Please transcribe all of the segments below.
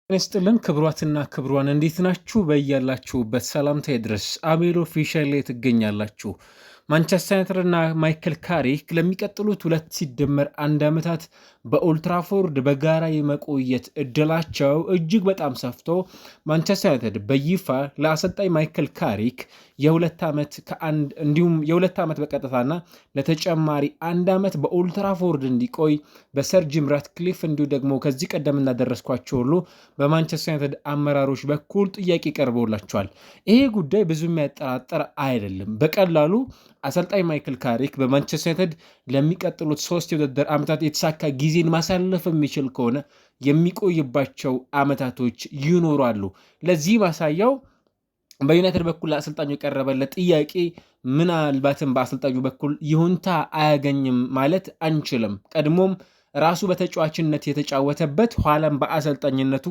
እንስጥልን ክብሯትና ክብሯን እንዴት ናችሁ? በያላችሁበት ሰላምታ ይድረስ። አቤል ኦፊሻል ላይ ትገኛላችሁ። ማንቸስተር ዩናይትድ እና ማይክል ካሪክ ለሚቀጥሉት 2 ዓመታት በኦልትራፎርድ በጋራ የመቆየት እድላቸው እጅግ በጣም ሰፍቶ ማንቸስተር ዩናይትድ በይፋ ለአሰልጣኝ ማይክል ካሪክ እንዲሁም የ2 ዓመት በቀጥታና ለተጨማሪ 1 ዓመት በኦልትራፎርድ እንዲቆይ በሰር ጂም ራትክሊፍ እንዲሁ ደግሞ ከዚህ ቀደም እናደረስኳቸው ሁሉ በማንቸስተር ዩናይትድ አመራሮች በኩል ጥያቄ ቀርበውላቸዋል። ይሄ ጉዳይ ብዙ የሚያጠራጥር አይደለም። በቀላሉ አሰልጣኝ ማይክል ካሪክ በማንቸስተር ዩናይትድ ለሚቀጥሉት 3 የውድድር ዓመታት የተሳካ ጊዜን ማሳለፍ የሚችል ከሆነ የሚቆይባቸው ዓመታቶች ይኖራሉ። ለዚህ ማሳያው በዩናይትድ በኩል ለአሰልጣኙ የቀረበለት ጥያቄ ምናልባትም በአሰልጣኙ በኩል ይሁንታ አያገኝም ማለት አንችልም። ቀድሞም ራሱ በተጫዋችነት የተጫወተበት ኋላም በአሰልጣኝነቱ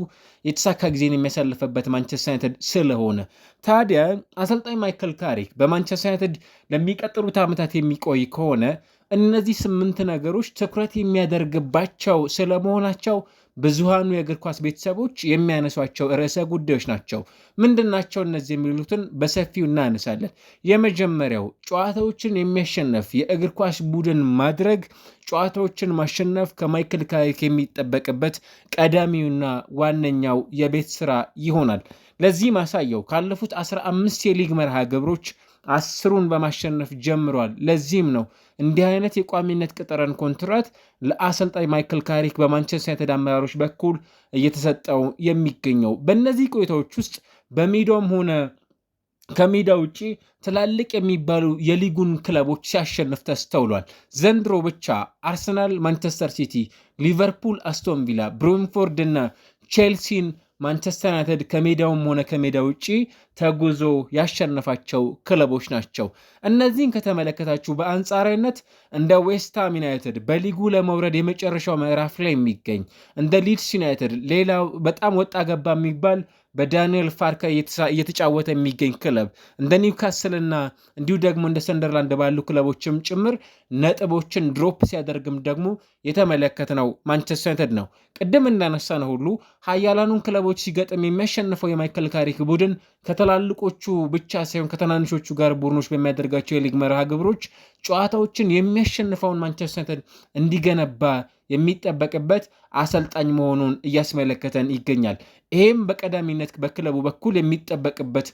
የተሳካ ጊዜን የሚያሳልፈበት ማንቸስተር ዩናይትድ ስለሆነ ታዲያ አሰልጣኝ ማይክል ካሪክ በማንቸስተር ዩናይትድ ለሚቀጥሉት ዓመታት የሚቆይ ከሆነ እነዚህ 8 ነገሮች ትኩረት የሚያደርግባቸው ስለመሆናቸው ብዙሃኑ የእግር ኳስ ቤተሰቦች የሚያነሷቸው ርዕሰ ጉዳዮች ናቸው። ምንድናቸው እነዚህ የሚሉትን በሰፊው እናነሳለን። የመጀመሪያው ጨዋታዎችን የሚያሸነፍ የእግር ኳስ ቡድን ማድረግ፣ ጨዋታዎችን ማሸነፍ ከማይክል ካሪክ የሚጠበቅበት ቀዳሚውና ዋነኛው የቤት ስራ ይሆናል። ለዚህ ማሳያው ካለፉት 15 የሊግ መርሃ ግብሮች 10ሩን በማሸነፍ ጀምሯል። ለዚህም ነው እንዲህ አይነት የቋሚነት ቅጥረን ኮንትራት ለአሰልጣኝ ማይክል ካሪክ በማንቸስተር ዩናይትድ አመራሮች በኩል እየተሰጠው የሚገኘው። በእነዚህ ቆይታዎች ውስጥ በሜዳውም ሆነ ከሜዳ ውጪ ትላልቅ የሚባሉ የሊጉን ክለቦች ሲያሸንፍ ተስተውሏል። ዘንድሮ ብቻ አርሰናል፣ ማንቸስተር ሲቲ፣ ሊቨርፑል፣ አስቶን ቪላ፣ ብሬንትፎርድ እና ቼልሲን ማንቸስተር ዩናይትድ ከሜዳውም ሆነ ከሜዳ ውጪ ተጉዞ ያሸነፋቸው ክለቦች ናቸው። እነዚህን ከተመለከታችሁ በአንጻራዊነት እንደ ዌስትሃም ዩናይትድ በሊጉ ለመውረድ የመጨረሻው ምዕራፍ ላይ የሚገኝ እንደ ሊድስ ዩናይትድ ሌላው በጣም ወጣ ገባ የሚባል በዳንኤል ፋርካ እየተጫወተ የሚገኝ ክለብ እንደ ኒውካስልና እንዲሁ ደግሞ እንደ ሰንደርላንድ ባሉ ክለቦችም ጭምር ነጥቦችን ድሮፕ ሲያደርግም ደግሞ የተመለከትነው ማንቸስተር ዩናይትድ ነው። ቅድም እንዳነሳ ነው ሁሉ ሀያላኑን ክለቦች ሲገጥም የሚያሸንፈው የማይክል ካሪክ ቡድን ከትላልቆቹ ብቻ ሳይሆን ከትናንሾቹ ጋር ቡድኖች በሚያደርጋቸው የሊግ መርሃ ግብሮች ጨዋታዎችን የሚያሸንፈውን ማንቸስተር ዩናይትድ እንዲገነባ የሚጠበቅበት አሰልጣኝ መሆኑን እያስመለከተን ይገኛል። ይህም በቀዳሚነት በክለቡ በኩል የሚጠበቅበት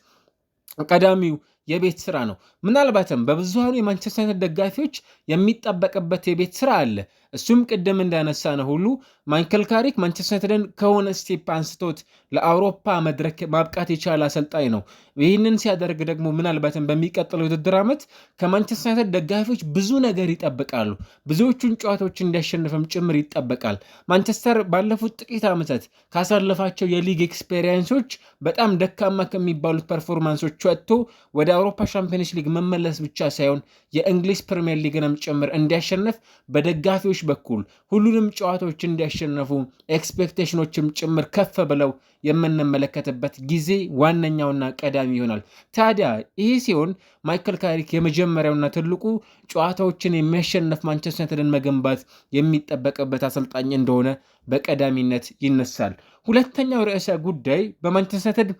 ቀዳሚው የቤት ስራ ነው። ምናልባትም በብዙሃኑ የማንቸስተር ዩናይትድ ደጋፊዎች የሚጠበቅበት የቤት ስራ አለ። እሱም ቅድም እንዳነሳ ነው ሁሉ ማይክል ካሪክ ማንቸስተር ዩናይትድን ከሆነ ስቴፕ አንስቶት ለአውሮፓ መድረክ ማብቃት የቻለ አሰልጣኝ ነው። ይህንን ሲያደርግ ደግሞ ምናልባትም በሚቀጥለው ውድድር ዓመት ከማንቸስተር ዩናይትድ ደጋፊዎች ብዙ ነገር ይጠብቃሉ። ብዙዎቹን ጨዋታዎች እንዲያሸንፍም ጭምር ይጠበቃል። ማንቸስተር ባለፉት ጥቂት ዓመታት ካሳለፋቸው የሊግ ኤክስፔሪንሶች በጣም ደካማ ከሚባሉት ፐርፎርማንሶች ወጥቶ ወደ አውሮፓ ሻምፒዮንስ ሊግ መመለስ ብቻ ሳይሆን የእንግሊዝ ፕሪሚየር ሊግንም ጭምር እንዲያሸንፍ በደጋፊዎች በኩል ሁሉንም ጨዋታዎች እንዲያሸነፉ ኤክስፔክቴሽኖችም ጭምር ከፍ ብለው የምንመለከትበት ጊዜ ዋነኛውና ቀዳሚ ይሆናል። ታዲያ ይህ ሲሆን ማይክል ካሪክ የመጀመሪያውና ትልቁ ጨዋታዎችን የሚያሸንፍ ማንቸስተር ዩናይትድን መገንባት የሚጠበቅበት አሰልጣኝ እንደሆነ በቀዳሚነት ይነሳል። ሁለተኛው ርዕሰ ጉዳይ በማንቸስተር ዩናይትድ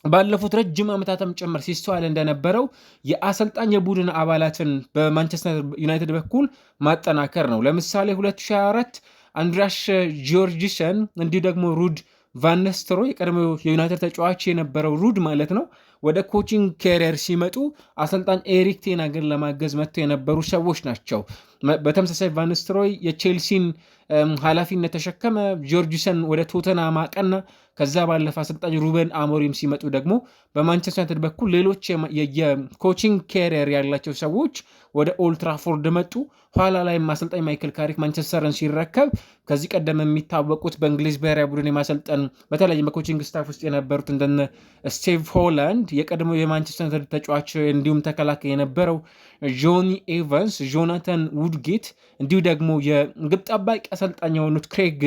ባለፉት ረጅም ዓመታትም ጭምር ሲስተዋል እንደነበረው የአሰልጣኝ የቡድን አባላትን በማንቸስተር ዩናይትድ በኩል ማጠናከር ነው። ለምሳሌ 2024 አንድሪያስ ጂዮርጂሰን እንዲሁ ደግሞ ሩድ ቫንስተሮ የቀድሞ የዩናይትድ ተጫዋች የነበረው ሩድ ማለት ነው ወደ ኮቺንግ ካሪየር ሲመጡ አሰልጣኝ ኤሪክ ቴን ሃግን ለማገዝ መጥተው የነበሩ ሰዎች ናቸው። በተመሳሳይ ቫንስትሮይ የቼልሲን ኃላፊነት ተሸከመ። ጆርጂሰን ወደ ቶተንሃም አቀና። ከዛ ባለፈ አሰልጣኝ ሩበን አሞሪም ሲመጡ ደግሞ በማንቸስተር ዩናይትድ በኩል ሌሎች የኮቺንግ ካሪየር ያላቸው ሰዎች ወደ ኦልትራፎርድ መጡ። ኋላ ላይም አሰልጣኝ ማይክል ካሪክ ማንቸስተርን ሲረከብ ከዚህ ቀደም የሚታወቁት በእንግሊዝ ብሔራዊ ቡድን የማሰልጠን በተለይም በኮቺንግ ስታፍ ውስጥ የነበሩት እንደነ ስቲቭ ሆላንድ የቀድሞ የማንቸስተር ዩናይትድ ተጫዋች እንዲሁም ተከላካይ የነበረው ጆኒ ኤቫንስ፣ ጆናታን ውድጌት እንዲሁ ደግሞ የግብ ጠባቂ አሰልጣኝ የሆኑት ክሬግ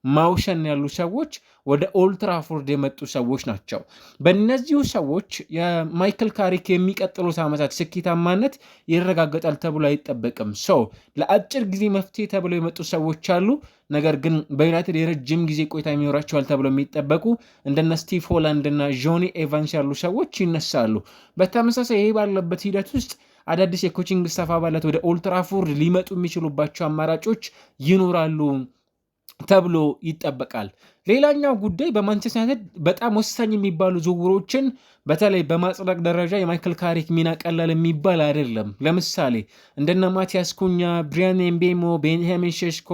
ማውሸን ያሉ ሰዎች ወደ ኦልድ ትራፎርድ የመጡ ሰዎች ናቸው። በእነዚሁ ሰዎች የማይክል ካሪክ የሚቀጥሉት ዓመታት ስኬታማነት ይረጋገጣል ተብሎ አይጠበቅም። ሰው ለአጭር ጊዜ መፍትሄ ተብለው የመጡ ሰዎች አሉ። ነገር ግን በዩናይትድ የረጅም ጊዜ ቆይታ የሚኖራቸዋል ተብለው የሚጠበቁ እንደነ ስቲቭ ሆላንድ እና ጆኒ ኤቫንስ ያሉ ሰዎች ይነሳሉ። በተመሳሳይ ይሄ ባለበት ሂደት ውስጥ አዳዲስ የኮቺንግ ስታፍ አባላት ወደ ኦልድ ትራፎርድ ሊመጡ የሚችሉባቸው አማራጮች ይኖራሉ ተብሎ ይጠበቃል። ሌላኛው ጉዳይ በማንቸስተር ዩናይትድ በጣም ወሳኝ የሚባሉ ዝውውሮችን በተለይ በማጽደቅ ደረጃ የማይክል ካሪክ ሚና ቀላል የሚባል አይደለም። ለምሳሌ እንደነ ማቲያስ ኩኛ፣ ብሪያን ኤምቤሞ፣ ቤንያሚን ሼሽኮ፣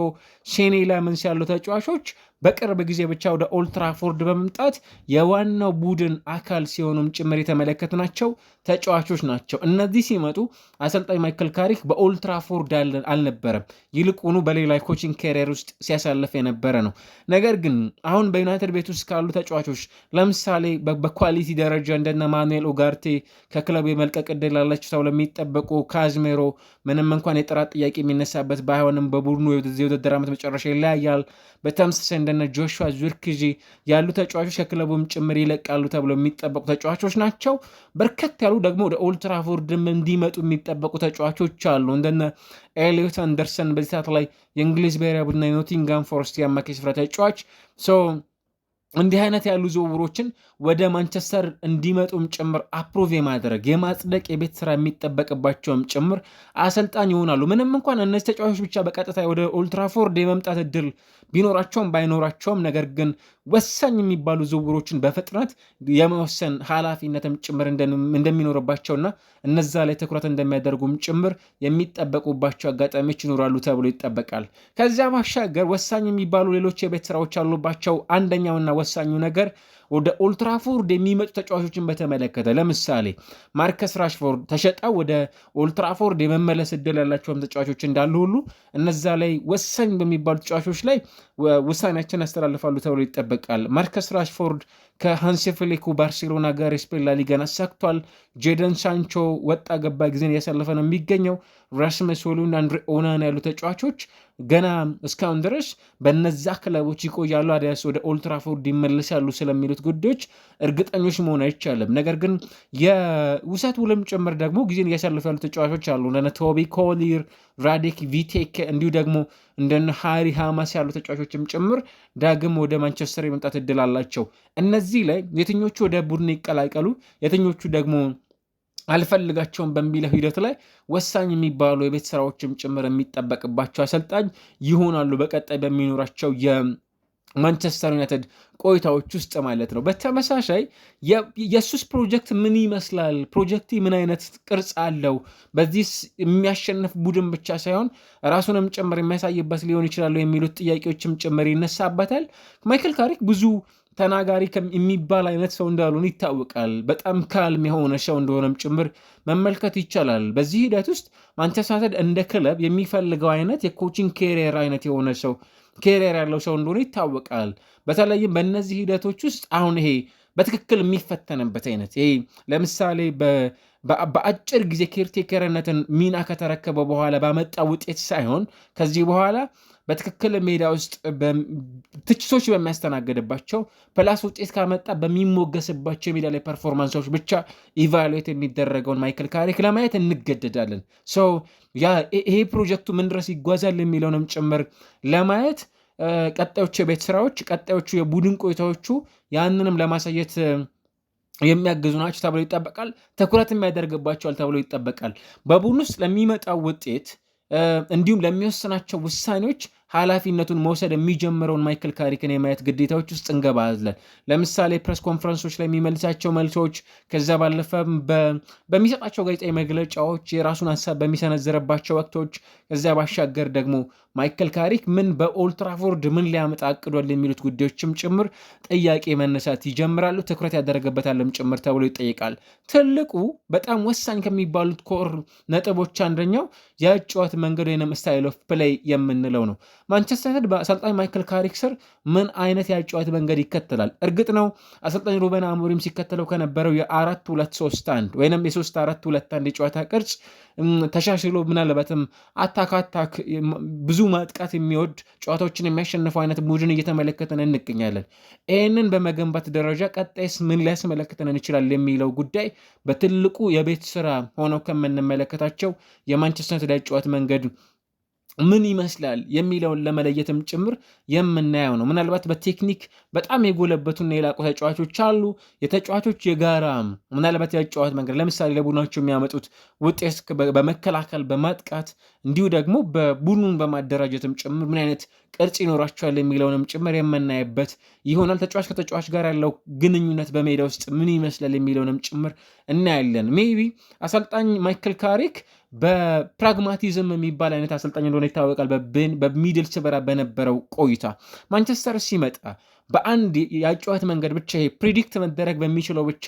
ሼኔ ላመንስ ያሉ ተጫዋቾች በቅርብ ጊዜ ብቻ ወደ ኦልድ ትራፎርድ በመምጣት የዋናው ቡድን አካል ሲሆኑም ጭምር የተመለከትናቸው ተጫዋቾች ናቸው። እነዚህ ሲመጡ አሰልጣኝ ማይክል ካሪክ በኦልድ ትራፎርድ አልነበረም፣ ይልቁኑ በሌላ ኮቺንግ ካሪየር ውስጥ ሲያሳልፍ የነበረ ነው። ነገር ግን አሁን በዩናይትድ ቤት ውስጥ ካሉ ተጫዋቾች ለምሳሌ በኳሊቲ ደረጃ እንደነ ማኑኤል ኡጋርቴ ከክለቡ የመልቀቅ ዕድል አላቸው ተብለው የሚጠበቁ ካዝሜሮ ምንም እንኳን የጥራት ጥያቄ የሚነሳበት ባይሆንም በቡድኑ የውድድር ዓመት መጨረሻ ይለያያል። በተመሳሳይ እንደነ ጆሹዋ ዙርክዚ ያሉ ተጫዋቾች ከክለቡም ጭምር ይለቃሉ ተብለው የሚጠበቁ ተጫዋቾች ናቸው። በርከት ያሉ ደግሞ ወደ ኦልድ ትራፎርድም እንዲመጡ የሚጠበቁ ተጫዋቾች አሉ። እንደነ ኤሊዮት አንደርሰን በዚህ ሰዓት ላይ የእንግሊዝ ብሔራዊ ቡድን የኖቲንጋም ፎረስት የአማካይ ስፍራ ተጫዋች እንዲህ አይነት ያሉ ዝውውሮችን ወደ ማንቸስተር እንዲመጡም ጭምር አፕሮቭ የማድረግ የማጽደቅ የቤት ስራ የሚጠበቅባቸውም ጭምር አሰልጣኝ ይሆናሉ። ምንም እንኳን እነዚህ ተጫዋቾች ብቻ በቀጥታ ወደ ኦልድ ትራፎርድ የመምጣት እድል ቢኖራቸውም ባይኖራቸውም፣ ነገር ግን ወሳኝ የሚባሉ ዝውውሮችን በፍጥነት የመወሰን ኃላፊነትም ጭምር እንደሚኖርባቸውና እነዛ ላይ ትኩረት እንደሚያደርጉም ጭምር የሚጠበቁባቸው አጋጣሚዎች ይኖራሉ ተብሎ ይጠበቃል። ከዚያ ባሻገር ወሳኝ የሚባሉ ሌሎች የቤት ስራዎች አሉባቸው። አንደኛውና ወሳኙ ነገር ወደ ኦልድ ትራፎርድ የሚመጡ ተጫዋቾችን በተመለከተ ለምሳሌ ማርከስ ራሽፎርድ ተሸጠው ወደ ኦልድ ትራፎርድ የመመለስ እድል ያላቸውም ተጫዋቾች እንዳሉ ሁሉ እነዛ ላይ ወሳኝ በሚባሉ ተጫዋቾች ላይ ውሳኔያችን ያስተላልፋሉ ተብሎ ይጠበቃል። ማርከስ ራሽፎርድ ከሃንሲ ፍሊኩ ባርሴሎና ጋር የስፔን ላሊጋን አሳክቷል። ጄደን ሳንቾ ወጣ ገባ ጊዜን እያሳለፈ ነው የሚገኘው። ራስመስ ሆይሉንድ፣ አንድሬ ኦናና ያሉ ተጫዋቾች ገና እስካሁን ድረስ በነዛ ክለቦች ይቆያሉ አዲያስ ወደ ኦልድ ትራፎርድ ይመለሳሉ ስለሚሉት ጉዳዮች እርግጠኞች መሆን አይቻልም። ነገር ግን የውሰት ውልም ጭምር ደግሞ ጊዜን እያሳለፉ ያሉ ተጫዋቾች አሉ እንደነ ቶቢ ኮሊር፣ ራዲክ ቪቴክ እንዲሁ ደግሞ እንደነ ሃሪ ሃማስ ያሉ ተጫዋቾችም ጭምር ዳግም ወደ ማንቸስተር የመምጣት እድል አላቸው። እነዚህ ላይ የትኞቹ ወደ ቡድን ይቀላቀሉ የትኞቹ ደግሞ አልፈልጋቸውም በሚለው ሂደት ላይ ወሳኝ የሚባሉ የቤት ስራዎችም ጭምር የሚጠበቅባቸው አሰልጣኝ ይሆናሉ በቀጣይ በሚኖራቸው የማንቸስተር ዩናይትድ ቆይታዎች ውስጥ ማለት ነው። በተመሳሳይ የሱስ ፕሮጀክት ምን ይመስላል? ፕሮጀክት ምን አይነት ቅርጽ አለው? በዚህ የሚያሸንፍ ቡድን ብቻ ሳይሆን ራሱንም ጭምር የሚያሳይበት ሊሆን ይችላሉ የሚሉት ጥያቄዎችም ጭምር ይነሳበታል። ማይክል ካሪክ ብዙ ተናጋሪ የሚባል አይነት ሰው እንዳልሆነ ይታወቃል። በጣም ካልም የሆነ ሰው እንደሆነም ጭምር መመልከት ይቻላል። በዚህ ሂደት ውስጥ ማንቸስተር ዩናይትድ እንደ ክለብ የሚፈልገው አይነት የኮቺንግ ኬሪየር አይነት የሆነ ሰው ኬሪየር ያለው ሰው እንደሆነ ይታወቃል። በተለይም በእነዚህ ሂደቶች ውስጥ አሁን ይሄ በትክክል የሚፈተንበት አይነት ይሄ ለምሳሌ በአጭር ጊዜ ኬርቴከርነትን ሚና ከተረከበ በኋላ ባመጣ ውጤት ሳይሆን ከዚህ በኋላ በትክክል ሜዳ ውስጥ ትችቶች በሚያስተናገድባቸው ፕላስ ውጤት ካመጣ በሚሞገስባቸው የሜዳ ላይ ፐርፎርማንሶች ብቻ ኢቫሉዌት የሚደረገውን ማይክል ካሪክ ለማየት እንገደዳለን። ይሄ ፕሮጀክቱ ምን ድረስ ይጓዛል የሚለውንም ጭምር ለማየት ቀጣዮቹ የቤት ስራዎች፣ ቀጣዮቹ የቡድን ቆይታዎቹ ያንንም ለማሳየት የሚያግዙ ናቸው ተብሎ ይጠበቃል። ትኩረት የሚያደርግባቸዋል ተብሎ ይጠበቃል። በቡድን ውስጥ ለሚመጣው ውጤት እንዲሁም ለሚወስናቸው ውሳኔዎች ኃላፊነቱን መውሰድ የሚጀምረውን ማይክል ካሪክን የማየት ግዴታዎች ውስጥ እንገባለን። ለምሳሌ ፕሬስ ኮንፈረንሶች ላይ የሚመልሳቸው መልሶች፣ ከዛ ባለፈ በሚሰጣቸው ጋዜጣዊ መግለጫዎች፣ የራሱን ሀሳብ በሚሰነዝረባቸው ወቅቶች፣ ከዚያ ባሻገር ደግሞ ማይክል ካሪክ ምን በኦልድ ትራፎርድ ምን ሊያመጣ አቅዷል የሚሉት ጉዳዮችም ጭምር ጥያቄ መነሳት ይጀምራሉ። ትኩረት ያደረገበታልም ጭምር ተብሎ ይጠይቃል። ትልቁ በጣም ወሳኝ ከሚባሉት ኮር ነጥቦች አንደኛው የጨዋታ መንገድ ወይም ስታይል ኦፍ ፕሌይ የምንለው ነው። ማንቸስተር ዩናይትድ በአሰልጣኝ ማይክል ካሪክ ስር ምን አይነት የአጨዋወት መንገድ ይከተላል? እርግጥ ነው አሰልጣኝ ሩበን አሞሪም ሲከተለው ከነበረው የ4-2-3-1 ወይም የ3-4-2-1 የጨዋታ ቅርጽ ተሻሽሎ ምናልባትም አታክ ብዙ ማጥቃት የሚወድ ጨዋታዎችን የሚያሸንፈው አይነት ቡድን እየተመለከተን እንገኛለን። ይህንን በመገንባት ደረጃ ቀጣይስ ምን ሊያስመለክተን ይችላል የሚለው ጉዳይ በትልቁ የቤት ስራ ሆነው ከምንመለከታቸው የማንቸስተር ዩናይትድ የጨዋታ መንገድ ምን ይመስላል የሚለውን ለመለየትም ጭምር የምናየው ነው። ምናልባት በቴክኒክ በጣም የጎለበቱና የላቁ ተጫዋቾች አሉ። የተጫዋቾች የጋራ ምናልባት ያጨዋወት መንገድ ለምሳሌ ለቡድናቸው የሚያመጡት ውጤት በመከላከል በማጥቃት እንዲሁ ደግሞ በቡድኑን በማደራጀትም ጭምር ምን አይነት ቅርጽ ይኖራቸዋል የሚለውንም ጭምር የምናይበት ይሆናል። ተጫዋች ከተጫዋች ጋር ያለው ግንኙነት በሜዳ ውስጥ ምን ይመስላል የሚለውንም ጭምር እናያለን። ሜቢ አሰልጣኝ ማይክል ካሪክ በፕራግማቲዝም የሚባል አይነት አሰልጣኝ እንደሆነ ይታወቃል። በሚድል ስበራ በነበረው ቆይታ ማንቸስተር ሲመጣ በአንድ የአጨዋወት መንገድ ብቻ ፕሪዲክት መደረግ በሚችለው ብቻ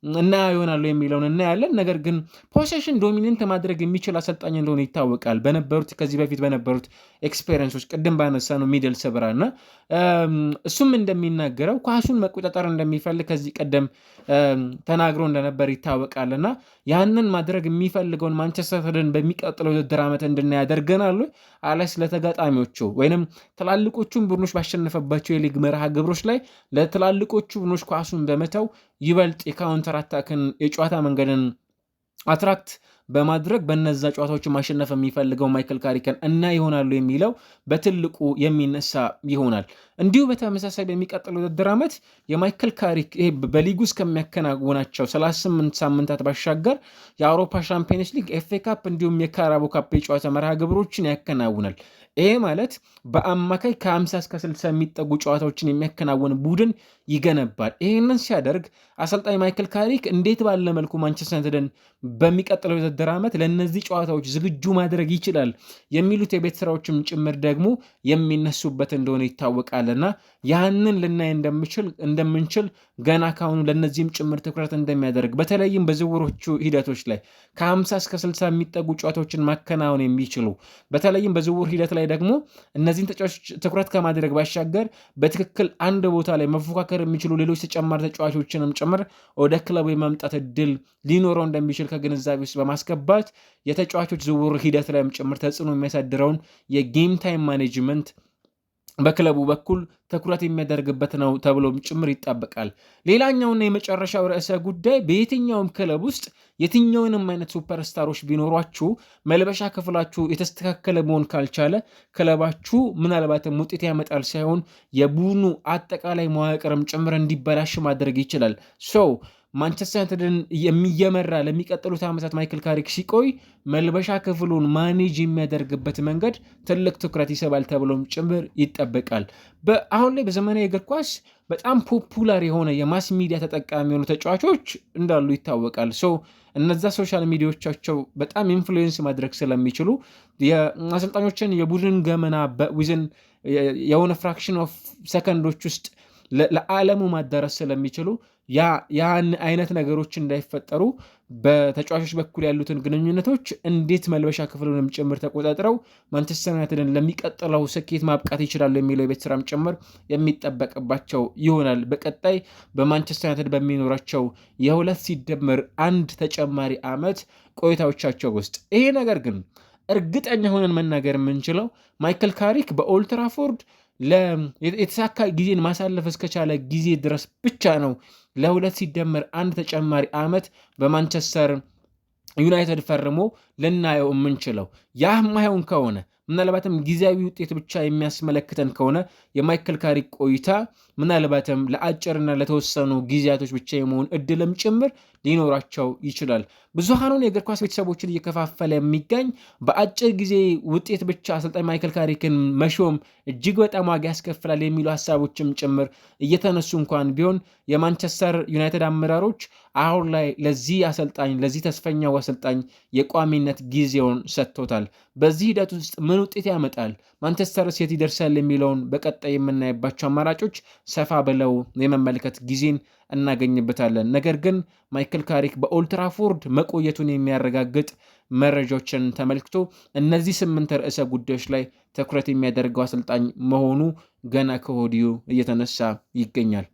እና ይሆናሉ የሚለውን እናያለን። ነገር ግን ፖሴሽን ዶሚኔንት ማድረግ የሚችል አሰልጣኝ እንደሆነ ይታወቃል። ከዚህ በፊት በነበሩት ኤክስፔሪንሶች ቅድም ባነሳ ነው ሚድል ስብራ እና እሱም እንደሚናገረው ኳሱን መቆጣጠር እንደሚፈልግ ከዚህ ቀደም ተናግሮ እንደነበር ይታወቃል። እና ያንን ማድረግ የሚፈልገውን ማንቸስተር ዩናይትድን በሚቀጥለው ውድድር ዓመት እንድናይ ያደርገናሉ አለስ ለተጋጣሚዎቹ ወይንም ትላልቆቹን ቡድኖች ባሸነፈባቸው የሊግ መርሃ ግብሮች ላይ ለትላልቆቹ ቡድኖች ኳሱን በመተው ይበልጥ የካውንተር አታክን የጨዋታ መንገድን አትራክት በማድረግ በነዛ ጨዋታዎች ማሸነፍ የሚፈልገው ማይክል ካሪክን እና ይሆናሉ የሚለው በትልቁ የሚነሳ ይሆናል። እንዲሁ በተመሳሳይ በሚቀጥለው ውድድር ዓመት የማይክል ካሪክ በሊጉ ውስጥ ከሚያከናውናቸው 38 ሳምንታት ባሻገር የአውሮፓ ሻምፒዮንስ ሊግ፣ ኤፍ ኤ ካፕ እንዲሁም የካራቦ ካፕ የጨዋታ መርሃ ግብሮችን ያከናውናል። ይሄ ማለት በአማካይ ከ50 እስከ 60 የሚጠጉ ጨዋታዎችን የሚያከናውን ቡድን ይገነባል። ይህንን ሲያደርግ አሰልጣኝ ማይክል ካሪክ እንዴት ባለ መልኩ ማንቸስተር ዩናይትድን በሚቀጥለው የውድድር ዓመት ለእነዚህ ጨዋታዎች ዝግጁ ማድረግ ይችላል የሚሉት የቤት ስራዎችም ጭምር ደግሞ የሚነሱበት እንደሆነ ይታወቃልና ያንን ልናይ እንደምንችል ገና ካሁኑ ለእነዚህም ጭምር ትኩረት እንደሚያደርግ በተለይም በዝውውሮቹ ሂደቶች ላይ ከ50 እስከ 60 የሚጠጉ ጨዋታዎችን ማከናወን የሚችሉ በተለይም በዝውውር ሂደት ላይ ደግሞ እነዚህን ተጫዋቾች ትኩረት ከማድረግ ባሻገር በትክክል አንድ ቦታ ላይ መፎካከር የሚችሉ ሌሎች ተጨማሪ ተጫዋቾችንም ጭምር ወደ ክለቡ የማምጣት እድል ሊኖረው እንደሚችል ከግንዛቤ ውስጥ በማስገባት የተጫዋቾች ዝውውር ሂደት ላይም ጭምር ተጽዕኖ የሚያሳድረውን የጌም ታይም ማኔጅመንት በክለቡ በኩል ትኩረት የሚያደርግበት ነው ተብሎም ጭምር ይጠበቃል። ሌላኛውና የመጨረሻው ርዕሰ ጉዳይ በየትኛውም ክለብ ውስጥ የትኛውንም አይነት ሱፐርስታሮች ቢኖሯችሁ መልበሻ ክፍላችሁ የተስተካከለ መሆን ካልቻለ ክለባችሁ ምናልባትም ውጤት ያመጣል ሳይሆን የቡድኑ አጠቃላይ መዋቅርም ጭምር እንዲበላሽ ማድረግ ይችላል። ማንቸስተር ዩናይትድን የሚየመራ ለሚቀጥሉት ዓመታት ማይክል ካሪክ ሲቆይ መልበሻ ክፍሉን ማኔጅ የሚያደርግበት መንገድ ትልቅ ትኩረት ይስባል ተብሎም ጭምር ይጠበቃል። አሁን ላይ በዘመናዊ እግር ኳስ በጣም ፖፑላር የሆነ የማስ ሚዲያ ተጠቃሚ የሆኑ ተጫዋቾች እንዳሉ ይታወቃል። እነዛ ሶሻል ሚዲያዎቻቸው በጣም ኢንፍሉዌንስ ማድረግ ስለሚችሉ የአሰልጣኞችን የቡድን ገመና ዊዝን የሆነ ፍራክሽን ኦፍ ሰከንዶች ውስጥ ለዓለሙ ማዳረስ ስለሚችሉ ያን አይነት ነገሮች እንዳይፈጠሩ በተጫዋቾች በኩል ያሉትን ግንኙነቶች እንዴት መልበሻ ክፍሉንም ጭምር ተቆጣጥረው ማንቸስተር ዩናይትድን ለሚቀጥለው ስኬት ማብቃት ይችላሉ የሚለው የቤት ስራም ጭምር የሚጠበቅባቸው ይሆናል። በቀጣይ በማንቸስተር ዩናይትድ በሚኖራቸው የ2+1 ተጨማሪ ዓመት ቆይታዎቻቸው ውስጥ ይሄ ነገር ግን እርግጠኛ ሆነን መናገር የምንችለው ማይክል ካሪክ በኦልድ ትራፎርድ የተሳካ ጊዜን ማሳለፍ እስከቻለ ጊዜ ድረስ ብቻ ነው ለ2+1 ተጨማሪ ዓመት በማንቸስተር ዩናይትድ ፈርሞ ልናየው የምንችለው። ያ ማይሆን ከሆነ ምናልባትም ጊዜያዊ ውጤት ብቻ የሚያስመለክተን ከሆነ የማይክል ካሪክ ቆይታ ምናልባትም ለአጭርና ለተወሰኑ ጊዜያቶች ብቻ የመሆን እድልም ጭምር ሊኖራቸው ይችላል። ብዙሃኑን የእግር ኳስ ቤተሰቦችን እየከፋፈለ የሚገኝ በአጭር ጊዜ ውጤት ብቻ አሰልጣኝ ማይክል ካሪክን መሾም እጅግ በጣም ዋጋ ያስከፍላል የሚሉ ሀሳቦችም ጭምር እየተነሱ እንኳን ቢሆን የማንቸስተር ዩናይትድ አመራሮች አሁን ላይ ለዚህ ተስፈኛው አሰልጣኝ የቋሚነት ጊዜውን ሰጥቶታል። በዚህ ሂደት ውስጥ ምን ውጤት ያመጣል፣ ማንቸስተር ሴት ይደርሳል የሚለውን በቀጣይ የምናይባቸው አማራጮች ሰፋ ብለው የመመልከት ጊዜን እናገኝበታለን። ነገር ግን ማይክል ካሪክ በኦልድ ትራፎርድ መቆየቱን የሚያረጋግጥ መረጃዎችን ተመልክቶ እነዚህ 8 ርዕሰ ጉዳዮች ላይ ትኩረት የሚያደርገው አሰልጣኝ መሆኑ ገና ከወዲሁ እየተነሳ ይገኛል።